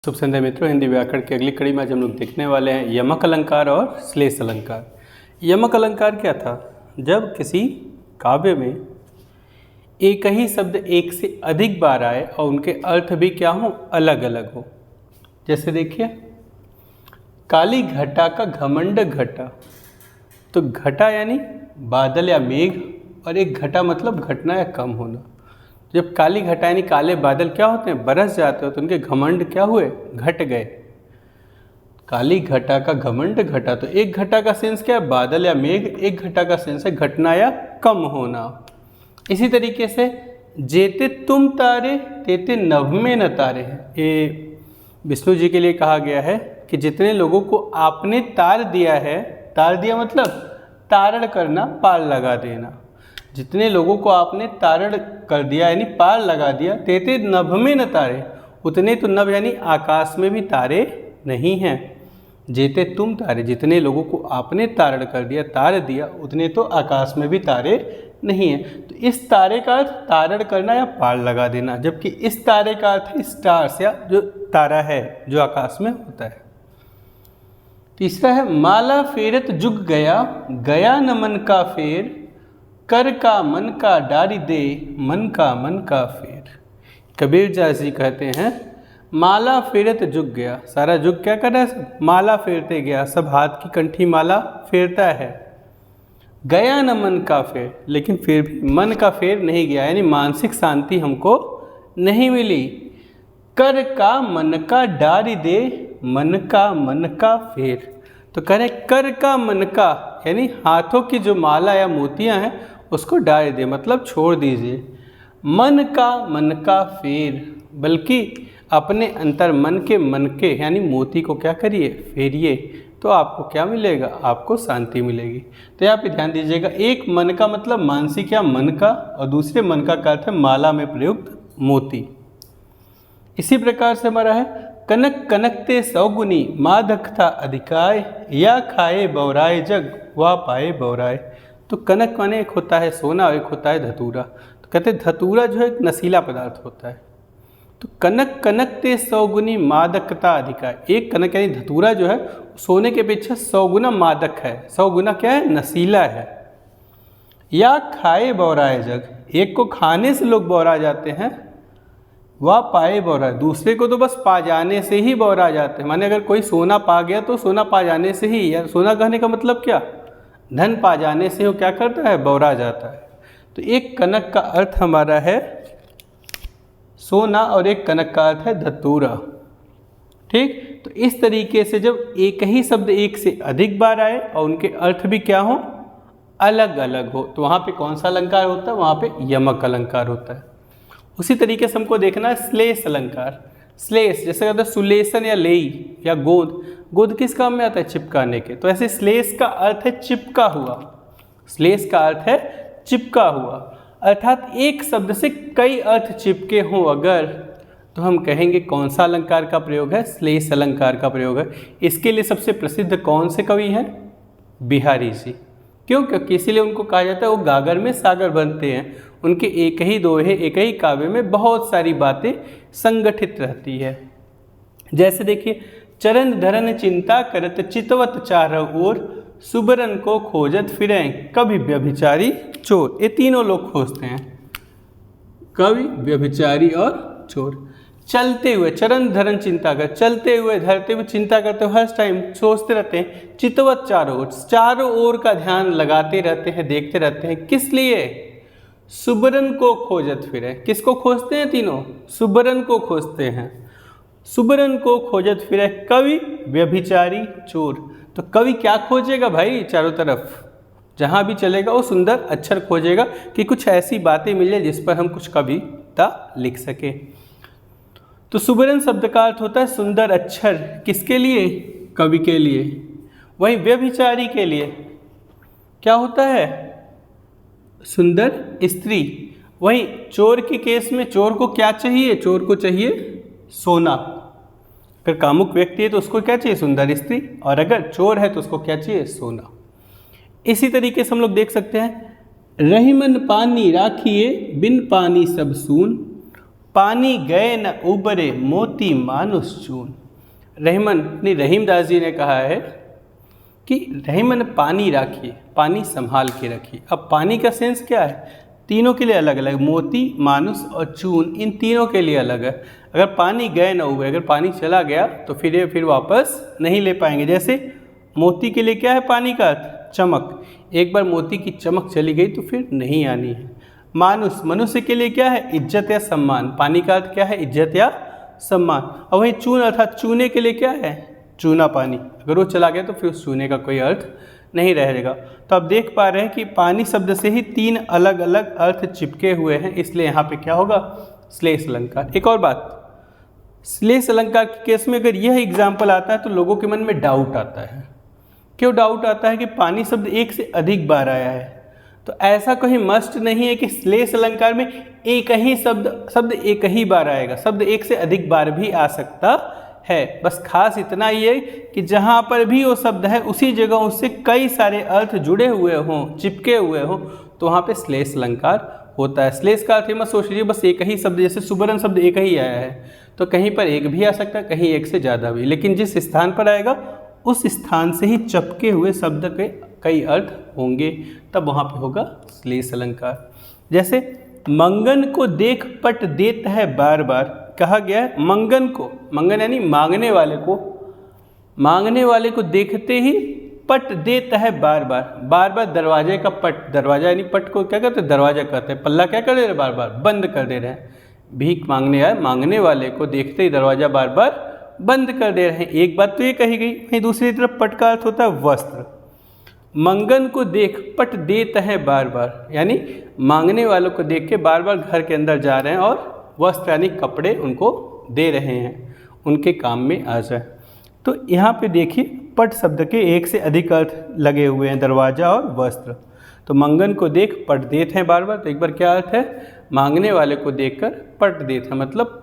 शुभ संध्या मित्रों, हिंदी व्याकरण की अगली कड़ी में आज हम लोग देखने वाले हैं यमक अलंकार और श्लेष अलंकार। यमक अलंकार क्या था? जब किसी काव्य में एक ही शब्द एक से अधिक बार आए और उनके अर्थ भी क्या हो, अलग अलग हो। जैसे देखिए, काली घटा का घमंड घटा, तो घटा यानी बादल या मेघ, और एक घटा मतलब घटना या कम होना। जब काली घटा यानी काले बादल क्या होते हैं, बरस जाते हो, तो उनके घमंड क्या हुए, घट गए। काली घटा का घमंड घटा, तो एक घटा का सेंस क्या है, बादल या मेघ, एक घटा का सेंस है घटना या कम होना। इसी तरीके से जेते तुम तारे तेते नभ में न तारे, ये विष्णु जी के लिए कहा गया है कि जितने लोगों को आपने तार दिया है, तार दिया मतलब तारण करना, पार लगा देना, जितने लोगों को आपने तारण कर दिया यानी पार लगा दिया, तेते नभ में न तारे, उतने तो नभ यानी आकाश में भी तारे नहीं हैं। जेते तुम तारे, जितने लोगों को आपने तारण कर दिया, तार दिया, उतने तो आकाश में भी तारे नहीं हैं। तो इस तारे का अर्थ तारण करना या पार लगा देना, जबकि इस तारे का अर्थ है स्टार्स या जो तारा है जो आकाश में होता है। तीसरा है माला फेरत जुग गया, गया न मन का फेर, कर का मन का डारी दे, मन का फेर। कबीर जी कहते हैं माला फेरत जुग गया, सारा जुग क्या कर रहा है, माला फेरते गया, सब हाथ की कंठी माला फेरता है। गया न मन का फेर, लेकिन फिर भी मन का फेर नहीं गया, यानी मानसिक शांति हमको नहीं मिली। कर का मन का डारी दे, मन का फेर। तो कह रहे कर का मन का यानी हाथों की जो माला या मोतियां हैं उसको डाल दे, मतलब छोड़ दीजिए। मन का फेर, बल्कि अपने अंतर मन के यानी मोती को क्या करिए, फेरिए, तो आपको क्या मिलेगा, आपको शांति मिलेगी। तो यहाँ पे ध्यान दीजिएगा, एक मन का मतलब मानसिक या मन का, और दूसरे मन का अर्थ है माला में प्रयुक्त मोती। इसी प्रकार से हमारा है कनक कनकते सौगुनी, माधक था अधिकाय, या खाए बौराए जग, वा पाए बौराए। तो कनक माने एक होता है सोना और एक होता है धतूरा। तो कहते हैं धतूरा जो है एक नशीला पदार्थ होता है। तो कनक कनकते सौगुनी मादकता अधिकाय, एक कनक यानी धतूरा जो है सोने के अपेक्षा 100 गुना मादक है, 100 गुना क्या है, नशीला है। या खाए बौराए जग, एक को खाने से लोग बौरा जाते हैं, वह पाए बौरा, दूसरे को तो बस पा जाने से ही बौरा जाते हैं। माने अगर कोई सोना पा गया तो सोना पा जाने से ही, या सोना कहने का मतलब क्या, धन पा जाने से वो क्या करता है, बौरा जाता है। तो एक कनक का अर्थ हमारा है सोना और एक कनक का अर्थ है धतूरा। ठीक, तो इस तरीके से जब एक ही शब्द एक से अधिक बार आए और उनके अर्थ भी क्या हो, अलग अलग हो, तो वहाँ पे कौन सा अलंकार होता है, वहाँ पे यमक अलंकार होता है। उसी तरीके से हमको देखना है श्लेष अलंकार। श्लेष जैसे कहते हैं सुलेशन या लेई या गोद, गोद किस काम में आता है, चिपकाने के। तो ऐसे श्लेष का अर्थ है चिपका हुआ, श्लेष का अर्थ है चिपका हुआ, अर्थात एक शब्द से कई अर्थ चिपके हों अगर, तो हम कहेंगे कौन सा अलंकार का प्रयोग है, श्लेष अलंकार का प्रयोग है। इसके लिए सबसे प्रसिद्ध कौन से कवि हैं, बिहारी जी। क्यों? क्योंकि इसीलिए उनको कहा जाता है वो गागर में सागर बनते हैं। उनके एक ही दोहे, एक ही काव्य में बहुत सारी बातें संगठित रहती है। जैसे देखिए, चरण धरन चिंता करत, चितवत चारह ओर, सुबरन को खोजत फिरें, कवि व्यभिचारी चोर। ये तीनों लोग खोजते हैं, कवि, व्यभिचारी और चोर। चलते हुए, चरण धरन चिंता कर, चलते हुए, धरते हुए, चिंता करते हुए, हर टाइम सोचते रहते हैं। चितवत चारों ओर, चारों ओर का ध्यान लगाते रहते हैं, देखते रहते हैं। किस लिए? सुबरन को खोजत फिरे। किसको खोजते हैं तीनों? सुबरन को खोजते हैं। सुबरन को खोजत फिरे, कवि, व्यभिचारी, चोर। तो कवि क्या खोजेगा भाई, चारों तरफ जहाँ भी चलेगा वो सुंदर अक्षर खोजेगा कि कुछ ऐसी बातें मिल जाए जिस पर हम कुछ कविता लिख सके। तो सुबरन शब्द का अर्थ होता है सुंदर अक्षर, किसके लिए? कवि के लिए। वहीं व्यभिचारी के लिए क्या होता है? सुंदर स्त्री। वहीं चोर के केस में चोर को क्या चाहिए? चोर को चाहिए सोना। अगर कामुक व्यक्ति है तो उसको क्या चाहिए? सुंदर स्त्री। और अगर चोर है तो उसको क्या चाहिए? सोना। इसी तरीके से हम लोग देख सकते हैं, रहीमन पानी राखिए, बिन पानी सब सून, पानी गए न उबरे मोती मानुष चून। रहीमदास जी ने कहा है कि रहीमन पानी राखिए, पानी संभाल के रखिए। अब पानी का सेंस क्या है, तीनों के लिए अलग अलग, मोती मानुष और चून इन तीनों के लिए अलग है। अगर पानी गए न उबरे, अगर पानी चला गया तो फिर वापस नहीं ले पाएंगे। जैसे मोती के लिए क्या है पानी का अर्थ, चमक, एक बार मोती की चमक चली गई तो फिर नहीं आनी है। मनुष्य के लिए क्या है, इज्जत या सम्मान, पानी का अर्थ क्या है, इज्जत या सम्मान। और वहीं चून अर्थात चूने के लिए क्या है, चूना पानी, अगर वो चला गया तो फिर उस चूने का कोई अर्थ नहीं रहेगा। तो आप देख पा रहे हैं कि पानी शब्द से ही 3 अलग अलग अर्थ चिपके हुए हैं, इसलिए यहाँ पे क्या होगा, श्लेष अलंकार। एक और बात, श्लेष अलंकार के केस में अगर यह एग्जाम्पल आता है तो लोगों के मन में डाउट आता है। क्यों डाउट आता है कि पानी शब्द एक से अधिक बार आया है, तो ऐसा कोई मस्ट नहीं है कि श्लेष अलंकार में एक ही शब्द एक ही बार आएगा, शब्द एक से अधिक बार भी आ सकता है। बस खास इतना ही है कि जहाँ पर भी वो शब्द है उसी जगह उससे कई सारे अर्थ जुड़े हुए हों, चिपके हुए हों, तो वहाँ पे श्लेष अलंकार होता है। श्लेष का अर्थ मत सोच लीजिए बस एक ही शब्द, जैसे सुबरन शब्द एक ही आया है तो कहीं पर एक भी आ सकता है, कहीं एक से ज़्यादा भी, लेकिन जिस स्थान पर आएगा उस स्थान से ही चपके हुए शब्द के कई अर्थ होंगे, तब वहाँ पे होगा श्लेष अलंकार। जैसे मंगन को देख पट देता है बार बार, कहा गया है मंगन को, मंगन यानी मांगने वाले को देखते ही पट देता है बार बार। दरवाजे का पट, दरवाजा यानी पट को क्या कहते हैं, दरवाजा कहते हैं। पल्ला क्या कर दे रहे हैं, बार बार बंद कर दे रहे हैं। भीख मांगने आए, मांगने वाले को देखते ही दरवाजा बार बार बंद कर दे रहे हैं। एक बात तो ये कही गई, वहीं दूसरी तरफ पट का अर्थ होता है वस्त्र। मंगन को देख पट देता है बार बार, यानी मांगने वालों को देख के बार बार घर के अंदर जा रहे हैं और वस्त्र यानी कपड़े उनको दे रहे हैं, उनके काम में आ जाए। तो यहाँ पे देखिए पट शब्द के एक से अधिक अर्थ लगे हुए हैं, दरवाजा और वस्त्र। तो मंगन को देख पट देते हैं बार बार, तो एक बार क्या अर्थ है, मांगने वाले को देखकर पट देते हैं, मतलब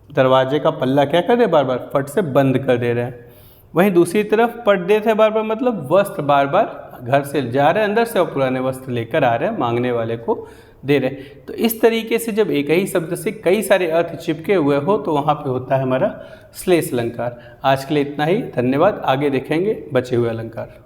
दरवाजे का पल्ला क्या कर रहे हैं, बार बार फट से बंद कर दे रहे हैं। वहीं दूसरी तरफ पट देते हैं बार बार, मतलब वस्त्र बार बार घर से जा रहे हैं अंदर से और पुराने वस्त्र लेकर आ रहे हैं, मांगने वाले को दे रहे हैं। तो इस तरीके से जब एक ही शब्द से कई सारे अर्थ चिपके हुए हो तो वहाँ पे होता है हमारा श्लेष अलंकार। आज के लिए इतना ही, धन्यवाद। आगे देखेंगे बचे हुए अलंकार।